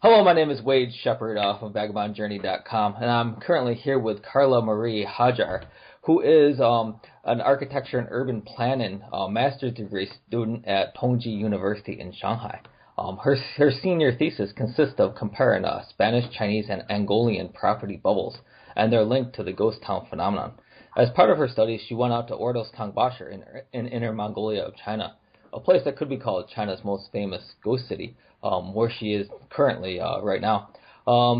Hello, my name is Wade Shepard from vagabondjourney.com, and I'm currently here with Carla Marie Hajjar, who is an architecture and urban planning master's degree student at Tongji University in Shanghai. Her senior thesis consists of comparing Spanish, Chinese, and Angolan property bubbles and their link to the ghost town phenomenon. As part of her studies, she went out to Ordos Kangbashi in Inner Mongolia of China, a place that could be called China's most famous ghost city, where she is currently right now.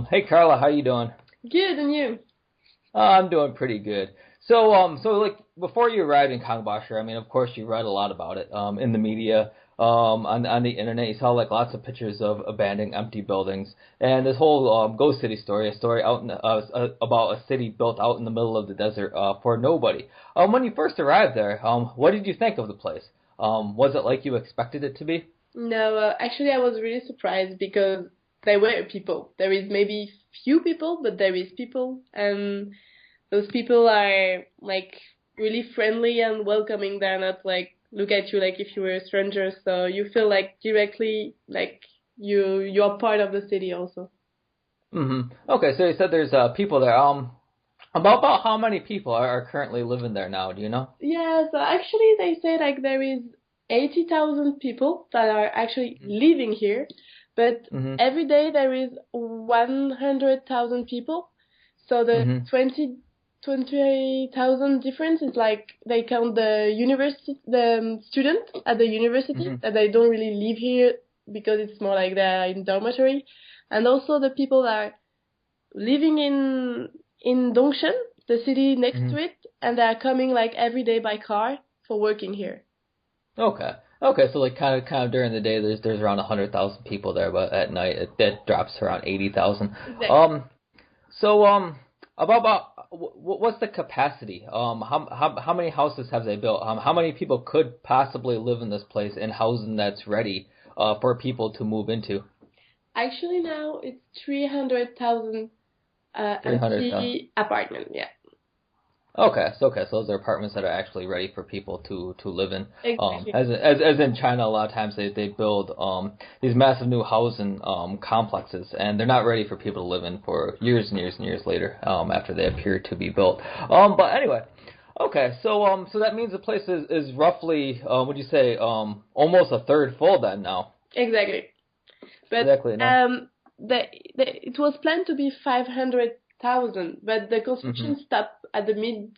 Hey Carla, how you doing? Good, and you? I'm doing pretty good. So like before you arrived in Kangbashi, I mean, of course you read a lot about it in the media, on the internet. You saw like lots of pictures of abandoned, empty buildings, and this whole ghost city story, a story out in, about a city built out in the middle of the desert for nobody. When you first arrived there, what did you think of the place? Was it like you expected it to be? No, actually, I was really surprised because there were people. There is maybe few people, but there is people, and those people are like really friendly and welcoming. They're not like look at you like if you were a stranger. So you feel like directly like you're part of the city also. Okay, so you said there's people there. About how many people are currently living there now? Do you know? Yeah, so actually they say like there is 80,000 people that are actually living here, but Mm-hmm. every day there is 100,000 people. So the Mm-hmm. 20,000 difference is like they count the university, the student at the university Mm-hmm. that they don't really live here because it's more like they're in dormitory, and also the people that are living in Dongshan, the city next Mm-hmm. to it, and they are coming like every day by car for working here. Okay. Okay, so like kind of during the day there's around 100,000 people there, but at night it drops to around 80,000. Exactly. Um, so what's the capacity? How many houses have they built? How many people could possibly live in this place in housing that's ready for people to move into? Actually, now it's 300,000 300,000. empty apartment. Yeah, Okay, so those are apartments that are actually ready for people to live in. exactly. As in China, a lot of times they build these massive new housing complexes, and they're not ready for people to live in for years and years and years later after they appear to be built. But anyway, okay, so that means the place is roughly would you say almost a third full then now? Exactly. But Exactly, no. it was planned to be 500,000, but the Mhm. construction stopped at the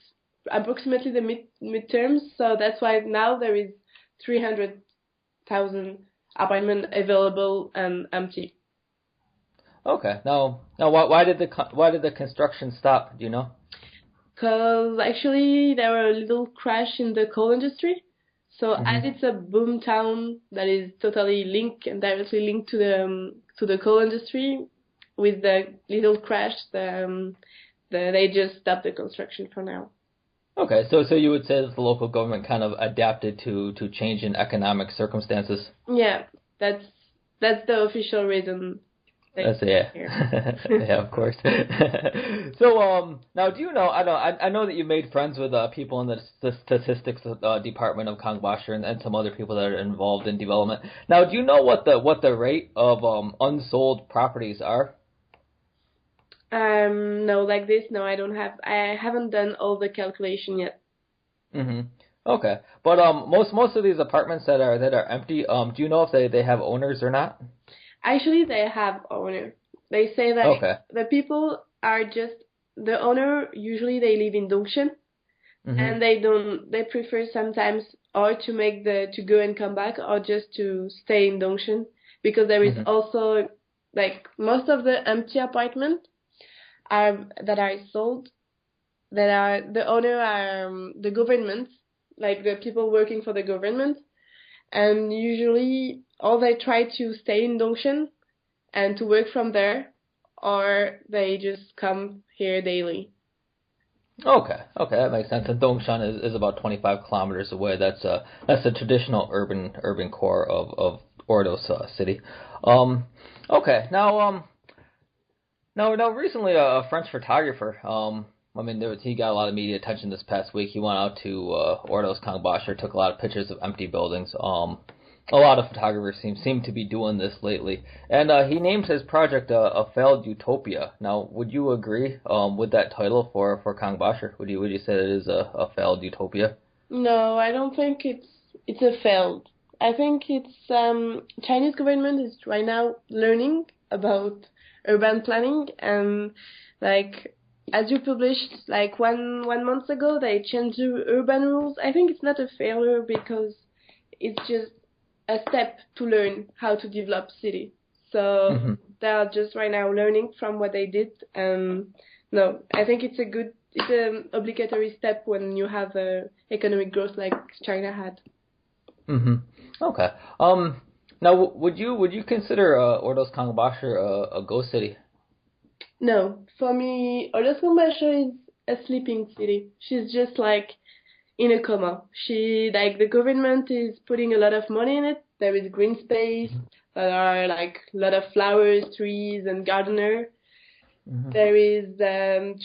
approximately the midterms. So that's why now there is 300,000 apartment available and empty. Okay. Now why did the construction stop? Do you know? Because actually there were a little crash in the coal industry. So as Mhm. it's a boom town that is totally linked and directly linked to the coal industry, with the little crash, they just stopped the construction for now. Okay, so you would say that the local government kind of adapted to changing economic circumstances. Yeah, that's that's the official reason they That's stay yeah, here. yeah, of course. So now do you know? I know that you made friends with people in the statistics department of Kangbashi and some other people that are involved in development. Now, do you know what the rate of unsold properties are? No, like this, no, I haven't done all the calculation yet. Hmm. Okay, but most of these apartments that are empty, do you know if they have owners or not? Actually, they have owner. They say that Okay. the people are just the owner. Usually, they live in Dongshan, Hmm. and they prefer sometimes or to make the to go and come back or just to stay in Dongshan because there is Hmm. also like most of the empty apartment are that are sold that are the owner are the government, like the people working for the government, and usually all they try to stay in Dongshan and to work from there, or they just come here daily. Okay, that makes sense. And Dongshan is about 25 kilometers away. That's a traditional urban core of Ordos city. Um, okay, now recently a French photographer. I mean, he got a lot of media attention this past week. He went out to Ordos Kangbashi, took a lot of pictures of empty buildings. A lot of photographers seem to be doing this lately, and he named his project a failed utopia. Now, would you agree with that title for Kangbashi? Would you say that it is a failed utopia? No, I don't think it's a failed. I think it's Chinese government is right now learning about urban planning, and like as you published like one month ago, they changed the urban rules. I think it's not a failure because it's just a step to learn how to develop city. So Hmm. they are just right now learning from what they did. No, I think it's an obligatory step when you have economic growth like China had. Hmm. Okay. Now, would you consider Ordos Kangbashi a ghost city? No, for me, Ordos Kangbashi is a sleeping city. She's just like in a coma. She like the government is putting a lot of money in it. There is green space. There are like a lot of flowers, trees, and gardener. Hmm. There is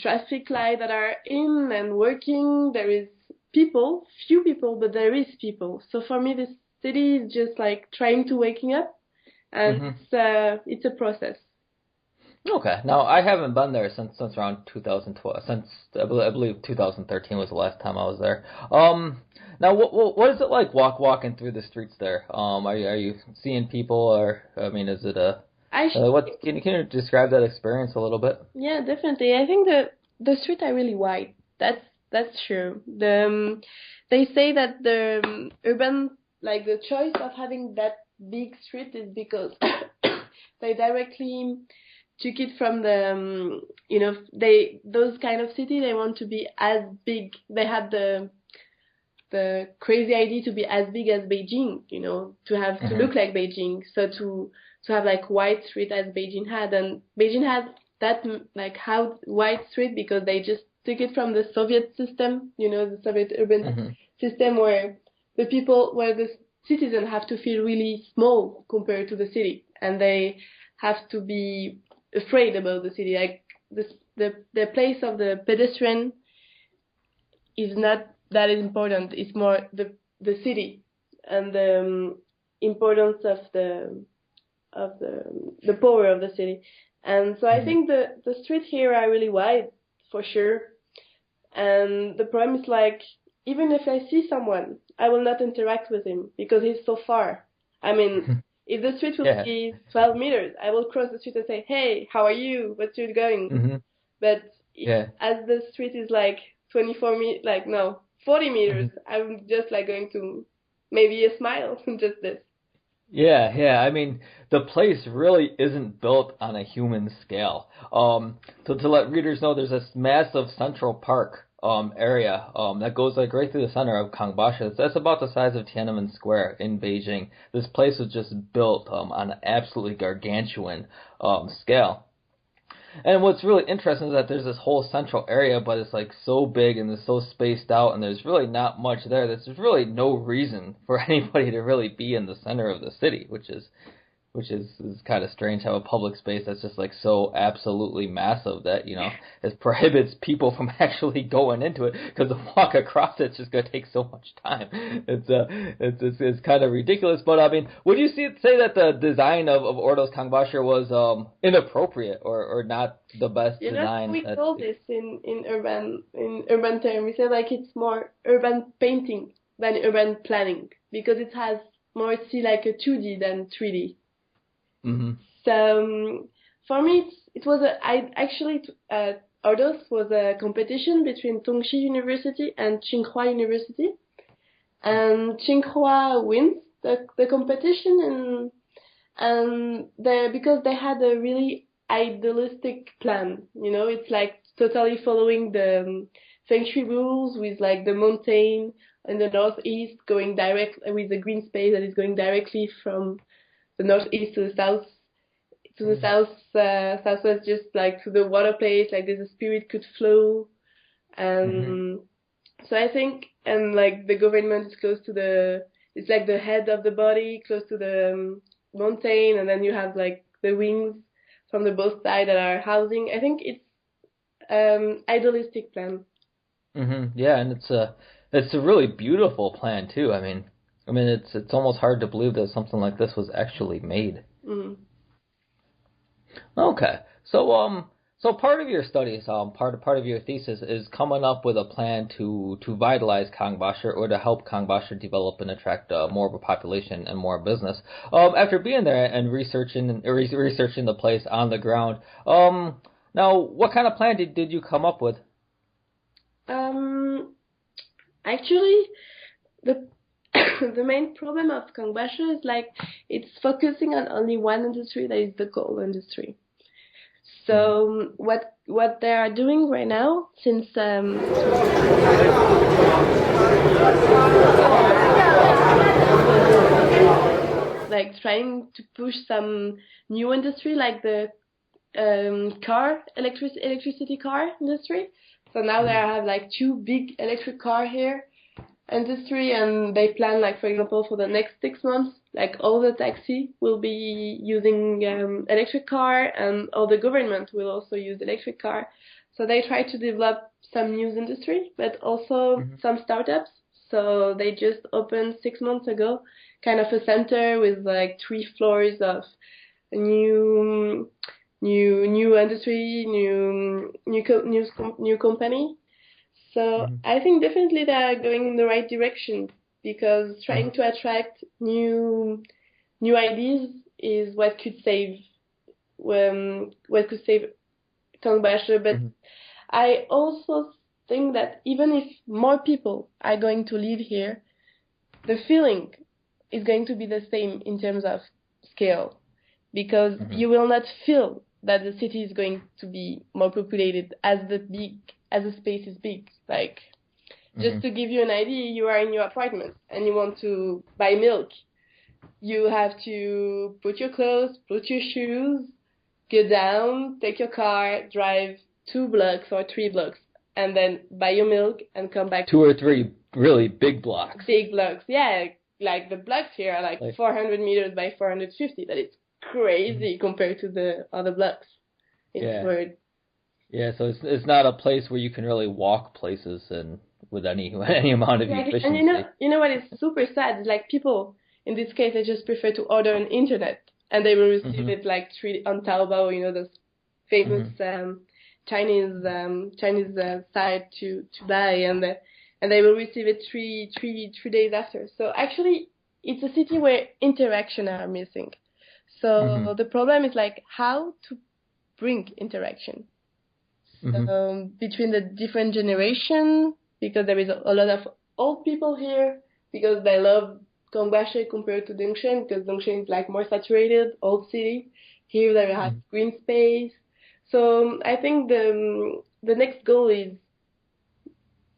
traffic light that are in and working. There is people, few people, but there is people. So for me, this city is just like trying to waking up, and Hmm. it's a process. Okay. Now, I haven't been there since around 2012. Since I believe 2013 was the last time I was there. Now, what is it like walking through the streets there? Are you seeing people, or I mean, is it a I what? Can you describe that experience a little bit? Yeah, definitely. I think the streets are really wide. That's true. They say that the urban like the choice of having that big street is because they directly took it from the they those kind of city they want to be as big. They had the crazy idea to be as big as Beijing, to have to Hmm. look like Beijing. So to have like wide street as Beijing had, and Beijing had that like how wide street because they just took it from the Soviet system, the Soviet urban Hmm. system where the citizens have to feel really small compared to the city, and they have to be afraid about the city. Like the place of the pedestrian is not that important. It's more the city and the importance of the power of the city. And so I Hmm. think the streets here are really wide for sure. And the problem is like even if I see someone, I will not interact with him because he's so far. I mean, if the street will Yeah. be 12 meters, I will cross the street and say, "Hey, how are you? What's you going?" Hmm. But Yeah. as the street is like 24 meters, like no, 40 meters, Hmm. I'm just like going to maybe a smile, just this. Yeah, yeah. I mean, the place really isn't built on a human scale. So to let readers know, there's this massive Central Park area that goes like right through the center of Kangbashi. That's about the size of Tiananmen Square in Beijing. This place was just built on an absolutely gargantuan scale. And what's really interesting is that there's this whole central area, but it's like so big and it's so spaced out, and there's really not much there. There's really no reason for anybody to really be in the center of the city, which is kind of strange how a public space that's just like so absolutely massive that it prohibits people from actually going into it because to walk across it's just going to take so much time. It's kind of ridiculous. But I mean, would you say that the design of Ordos Kangbashi was inappropriate or not the best design? We call this in urban term. We say like it's more urban painting than urban planning because it has more see like a 2D than 3D. Hmm. So for me, it was Ordos was a competition between Tongji University and Tsinghua University, and Tsinghua wins the competition, and because they had a really idealistic plan. It's like totally following the feng shui rules with like the mountain in the northeast going direct with the green space that is going directly from the northeast to the south southwest, just like to the water place, like there's a spirit could flow. Hmm. And so I think, and like the government is close to it's like the head of the body, close to the mountain, and then you have like the wings from the both sides that are housing. I think it's idealistic plan. Hmm. Yeah, and it's a really beautiful plan too. I mean, I mean, it's almost hard to believe that something like this was actually made. Mm. Okay. So part of your studies, part of your thesis is coming up with a plan to vitalize Kangbashi or to help Kangbashi develop and attract more of a population and more business. After being there and researching the place on the ground, now what kind of plan did you come up with? Actually, the the main problem of Kangbashi is like it's focusing on only one industry, that is the coal industry. So what they are doing right now, since like trying to push some new industry like the electricity car industry. So now they have like two big electric car here industry, and they plan, like, for example, for the next 6 months, like all the taxi will be using electric car, and all the government will also use electric car. So they try to develop some new industry, but also some startups. So they just opened 6 months ago kind of a center with like 3 floors of new industry, new company. So I think definitely they are going in the right direction, because trying to attract new ideas is what could save Kangbashi. But I also think that even if more people are going to live here, the feeling is going to be the same in terms of scale, because you will not feel that the city is going to be more populated as the space is big. Like, just to give you an idea, you are in your apartment and you want to buy milk. You have to put your clothes, put your shoes, go down, take your car, drive 2 blocks or 3 blocks, and then buy your milk and come back. 2 or 3 really big blocks. Big blocks, yeah. Like the blocks here are like 400 meters by 450. That is crazy compared to the other blocks. It's weird. Yeah, so it's not a place where you can really walk places and with any amount of efficiency. And you know what is super sad is, like, people in this case, they just prefer to order on internet, and they will receive it like on Taobao, those famous Chinese site to buy, and they will receive it three days after. So actually, it's a city where interaction are missing. So the problem is like how to bring interaction between the different generations, because there is a lot of old people here, because they love Kangbashi compared to Dongshan, because Dongshan is like more saturated, old city. Here they have green space. So I think the next goal is,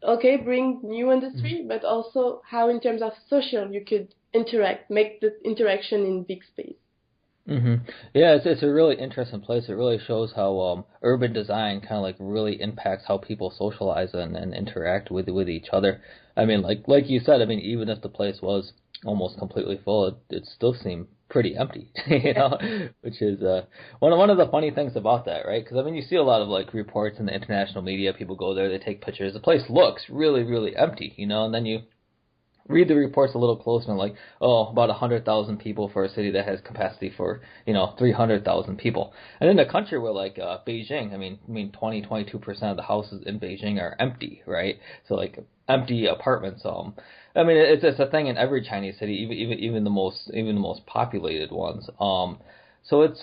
okay, bring new industry, but also how in terms of social you could interact, make the interaction in big space. Yeah, it's a really interesting place. It really shows how urban design kind of like really impacts how people socialize and interact with each other. I mean, like you said, I mean, even if the place was almost completely full, it still seemed pretty empty, which is one of the funny things about that, right? Because I mean, you see a lot of like reports in the international media. People go there, they take pictures. The place looks really, really empty, and then you read the reports a little closer and like, about 100,000 people for a city that has capacity for 300,000 people. And in a country where like Beijing, I mean 22% of the houses in Beijing are empty, right? So like empty apartments. I mean it's a thing in every Chinese city, even the most populated ones. So it's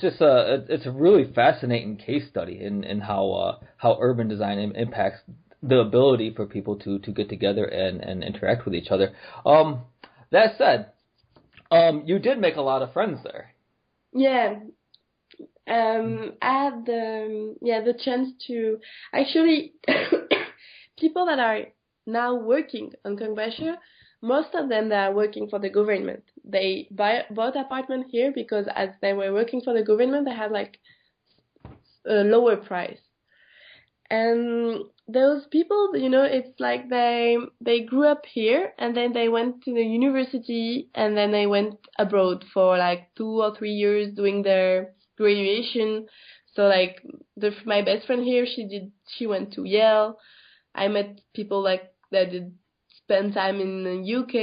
just it's a really fascinating case study in how urban design impacts the ability for people to get together and interact with each other. That said, you did make a lot of friends there. Yeah. I had the chance to actually people that are now working on Kangbashi, most of them, they are working for the government. They bought apartment here because as they were working for the government, they had like a lower price. And those people, it's like they grew up here, and then they went to the university, and then they went abroad for like 2 or 3 years doing their graduation. So like my best friend here, she went to Yale. I met people like that did spend time in the UK,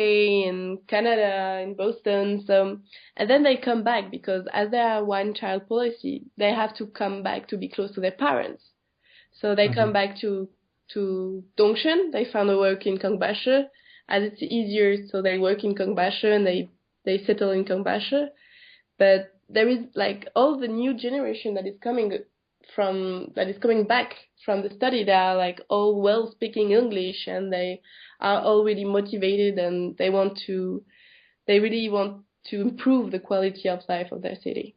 in Canada, in Boston. So, and then they come back because as they are one-child policy, they have to come back to be close to their parents. So they come back to Dongshan. They found a work in Kangbashi, as it's easier. So they work in Kangbashi and they settle in Kangbashi. But there is like all the new generation that is coming back from the study. They are like all well speaking English, and they are all really motivated, and they really want to improve the quality of life of their city.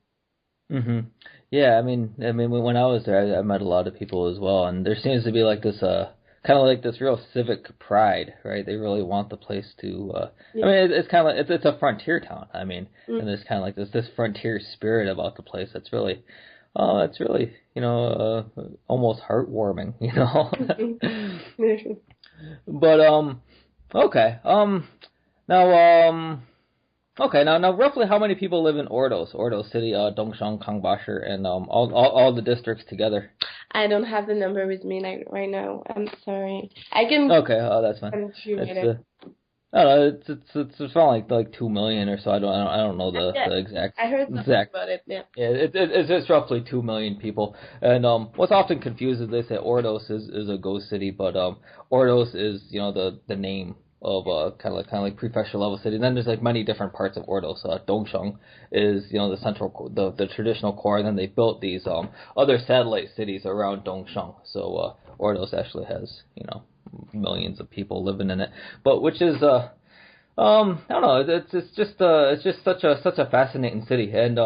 Yeah, I mean, when I was there, I met a lot of people as well, and there seems to be like this, kind of like this real civic pride, right? They really want the place to. I mean, it's kind of like it's a frontier town. I mean, and there's kind of like this frontier spirit about the place. That's really, it's really, almost heartwarming, But okay, now Okay, now roughly how many people live in Ordos City, Dongshan, Kangbashi, and all the districts together? I don't have the number with me right now. I'm sorry. I can. Okay, that's fine. I don't know. It's around like 2 million or so. I don't know the exact. I heard something about it. Yeah. Yeah, it's roughly 2 million people. And what's often confused is they say Ordos is a ghost city, but Ordos is the name of kind of like prefecture level city. And then there's like many different parts of Ordos. Dongsheng is the central the traditional core. And then they built these other satellite cities around Dongsheng. So Ordos actually has millions of people living in it. But which is I don't know. It's just such a fascinating city. And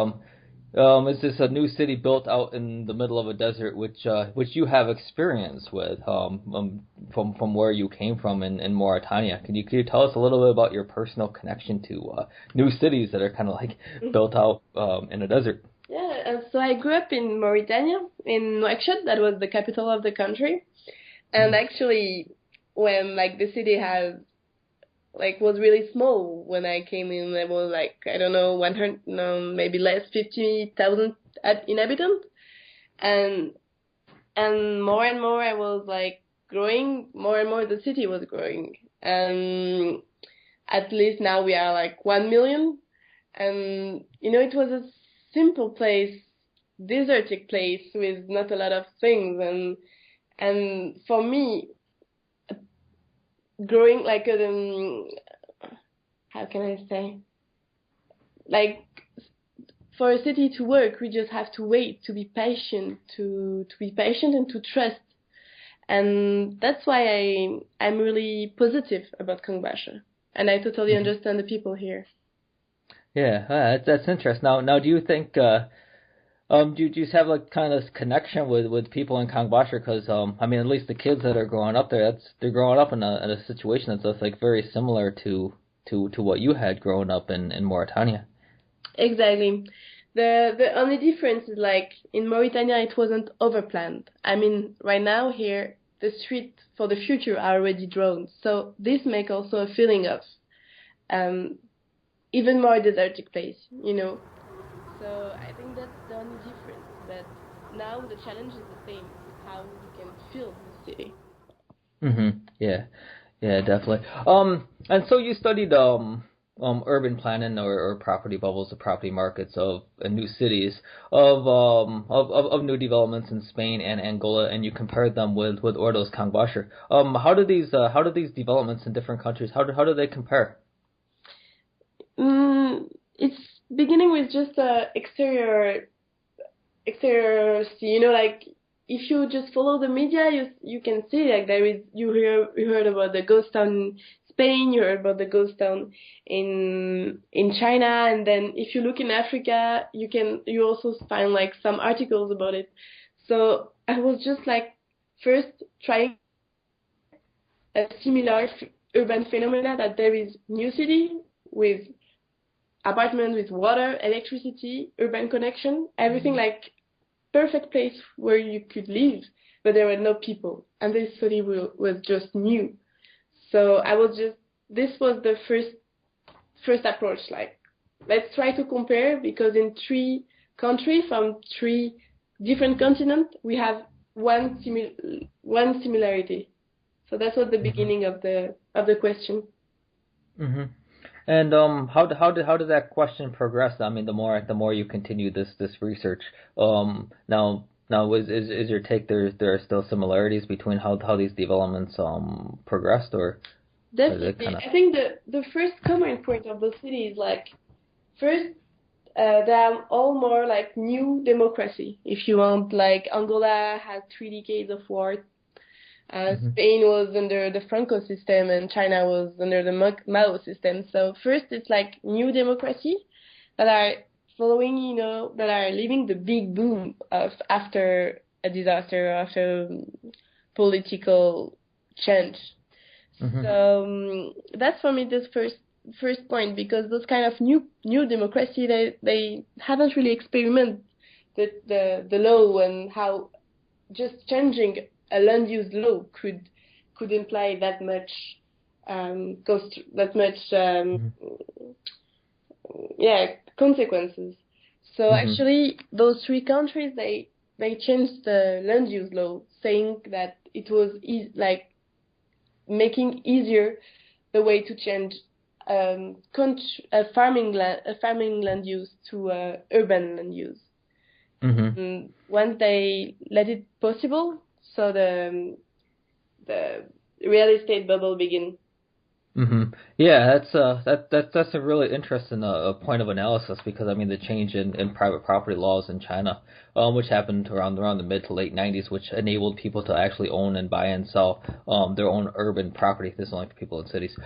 it's just a new city built out in the middle of a desert, which you have experience with from where you came from in Mauritania. Can you tell us a little bit about your personal connection to new cities that are kind of like built out in a desert? Yeah, so I grew up in Mauritania, in Nouakchott. That was the capital of the country, and actually, when like the city was really small when I came in. There was like, I don't know, 100, no, maybe less, 50,000 inhabitants. And more and more I was like growing, more and more the city was growing. And at least now we are like 1 million. And, it was a simple place, desertic place with not a lot of things. And for me, growing like how can I say, like for a city to work, we just have to wait, to be patient, to be patient and to trust. And that's why I'm really positive about Kangbashi, and I totally understand the people here. Yeah, that's interesting. Now, do you think do you have like kind of this connection with people in Kangbashi? Because I mean, at least the kids that are growing up there, they're growing up in a situation that's just like very similar to what you had growing up in Mauritania. Exactly. The only difference is like in Mauritania it wasn't overplanned. I mean, right now here the streets for the future are already drawn, so this makes also a feeling of even more desertic place, So I think that's the only difference. But now the challenge is the same: how we can feel the city. Yeah, definitely. And so you studied urban planning or property bubbles, the property markets of new cities of new developments in Spain and Angola, and you compared them with Ordos Kangbashi. How do these developments in different countries how do they compare? It's beginning with just exterior see, like if you just follow the media, you can see like you heard about the ghost town in Spain, you heard about the ghost town in China, and then if you look in Africa, you also find like some articles about it. So I was just like first trying a similar urban phenomena, that there is new city with apartments with water, electricity, urban connection, everything like perfect place where you could live, but there were no people, and this city was just new. So this was the first approach, like let's try to compare, because in 3 countries from 3 different continents we have one similarity. So that was the beginning of the of the question. Mm-hmm. And how did that question progress? I mean, the more you continue this research, now is your take there are still similarities between how these developments progressed, or is it Definitely. kind of? I think the first common point of the city is like, first, they are all more like new democracy. If you want, like Angola had 3 decades of war. Mm-hmm. Spain was under the Franco system and China was under the Mao system. So first, it's like new democracy that are following, that are living the big boom of after a disaster, after political change. Mm-hmm. So that's for me this first point, because those kind of new democracy, they haven't really experimented the law and how just changing a land use law could imply that much cost, that much consequences. So Mm-hmm. actually, those 3 countries, they changed the land use law, saying that it was like making easier the way to change a farming land use to urban land use. Mm-hmm. And once they let it possible, so the real estate bubble begin. Mm-hmm. Yeah, that's a really interesting point of analysis, because I mean the change in private property laws in China, which happened around the mid to late 90s, which enabled people to actually own and buy and sell their own urban property. This is only for people in cities.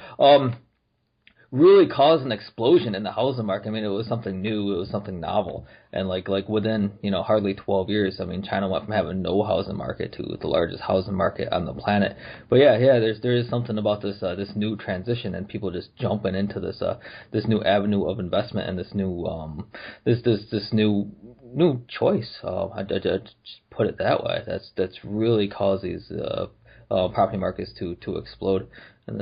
Really caused an explosion in the housing market. I mean, it was something new, it was something novel, and like within hardly 12 years, I mean, China went from having no housing market to the largest housing market on the planet. But yeah, there is something about this new transition, and people just jumping into this new avenue of investment, and this new this new choice. I just put it that way. That's really caused these property markets to explode. And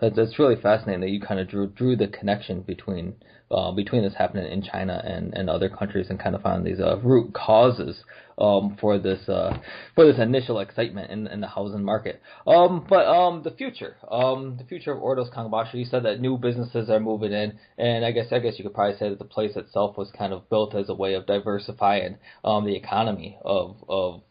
that's really fascinating that you kind of drew the connection between this happening in China and other countries, and kind of found these root causes for this initial excitement in the housing market. But the future of Ordos Kangbashi, you said that new businesses are moving in, and I guess you could probably say that the place itself was kind of built as a way of diversifying the economy of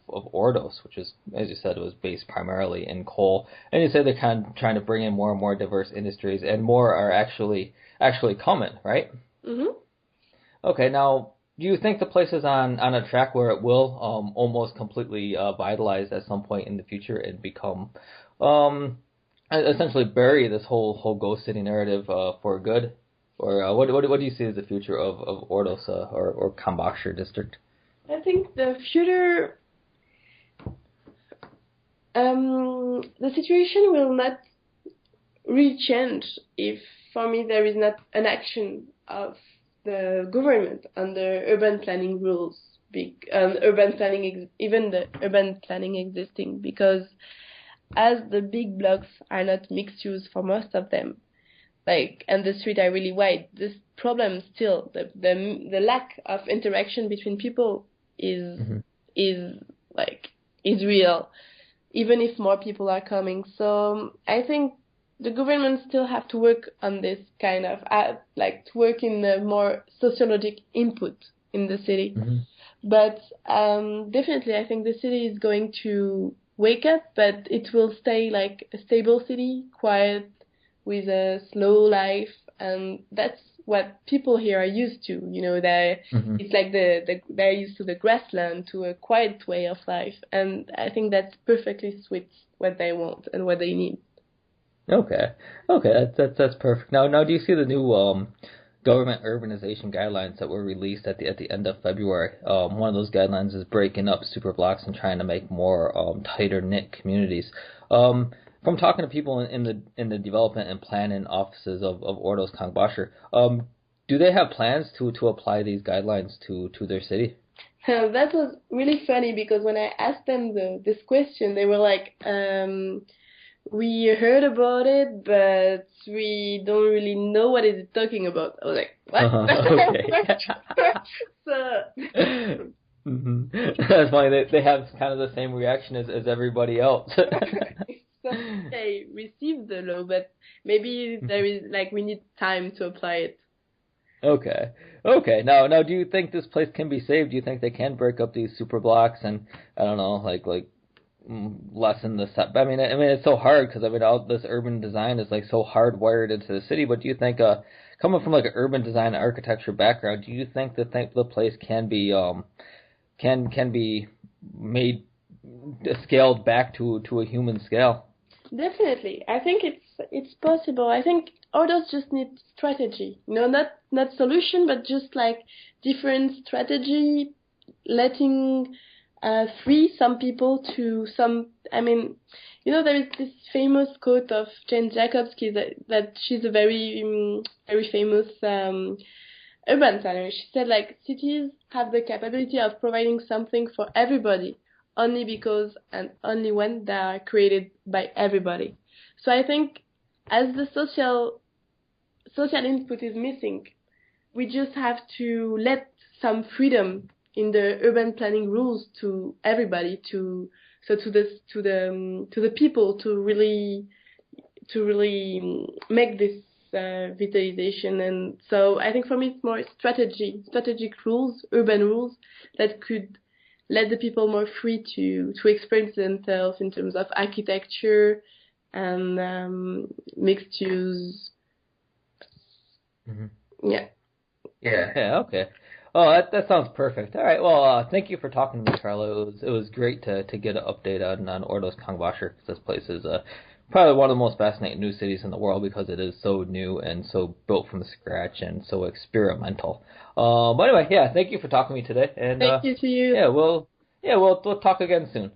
Ordos, which is, as you said, was based primarily in coal. And you said they're kind of trying to bring in more and more diverse industries, and more are actually coming, right? Mm-hmm. Okay, now, do you think the place is on a track where it will almost completely vitalize at some point in the future, and become essentially bury this whole ghost city narrative for good? Or what do you see as the future of Ordos or Kangbashi district? I think the future, the situation will not really change if, for me, there is not an action of the government under urban planning rules, urban planning, even the urban planning existing, because as the big blocks are not mixed use for most of them, and the streets are really wide, this problem still, the lack of interaction between people is real, even if more people are coming. So I think the government still have to work on this kind of to work in the more sociologic input in the city. Mm-hmm. But definitely, I think the city is going to wake up, but it will stay like a stable city, quiet, with a slow life, and that's what people here are used to. It's like they're used to the grassland, to a quiet way of life, and I think that's perfectly suits what they want and what they need. Okay, that's perfect. Now, do you see the new government urbanization guidelines that were released at the end of February? One of those guidelines is breaking up super blocks and trying to make more tighter knit communities. From talking to people in the development and planning offices of Ordos Kangbashi, do they have plans to apply these guidelines to their city? That was really funny, because when I asked them this question, they were like, we heard about it, but we don't really know what is it talking about. I was like, what? Okay. So Mm-hmm. That's funny. They have kind of the same reaction as everybody else. they received the law, but maybe there is like we need time to apply it. Okay. Okay. Now, do you think this place can be saved? Do you think they can break up these super blocks and I don't know, lessen the set? I mean, it's so hard because I mean, all this urban design is like so hardwired into the city. But do you think, coming from like an urban design and architecture background, do you think the place can be can be made scaled back to a human scale? Definitely, I think it's possible. I think others just need strategy. Not solution, but just like different strategy, letting free some people to some. I mean, there is this famous quote of Jane Jacobsky that she's a very famous urban planner. She said like cities have the capability of providing something for everybody only because and only when they are created by everybody. So I think as the social input is missing, we just have to let some freedom in the urban planning rules to everybody, to the people to really make this vitalization. And so I think for me it's more strategic rules, urban rules that could let the people more free to experience themselves in terms of architecture and mixed use. Mm-hmm. Yeah. Yeah. Okay. Oh, that sounds perfect. All right. Well, thank you for talking to me, Carla. It was great to get an update on Ordos Kangbashi, because this place is probably one of the most fascinating new cities in the world because it is so new and so built from scratch and so experimental. But anyway, yeah, thank you for talking to me today. And thank you to you. Yeah, we'll talk again soon.